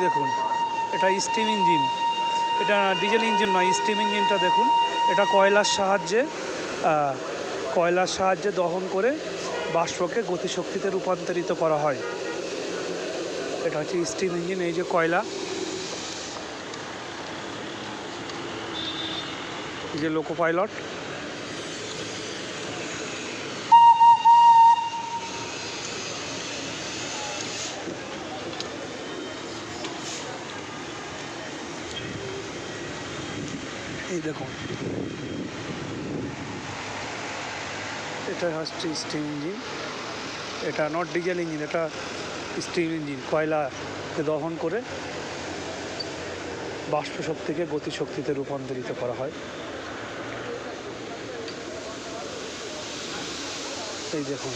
দেখুন, এটা steam engine, এটা ডিজেল ইঞ্জিন নয়, স্টিম ইঞ্জিনটা দেখুন। এটা কয়লার সাহায্যে দহন করে বাষ্পকে গতিশক্তিতে রূপান্তরিত করা হয়। এটা হচ্ছে স্টিম ইঞ্জিন। এই যে কয়লা, এই যে লোকো পাইলট, এই দেখুন, এটা হচ্ছে স্টিম ইঞ্জিন। এটা নট ডিজেল ইঞ্জিন, এটা স্টিম ইঞ্জিন। কয়লাকে দহন করে বাষ্প শক্তিকে গতিশক্তিতে রূপান্তরিত করা হয়। এই দেখুন,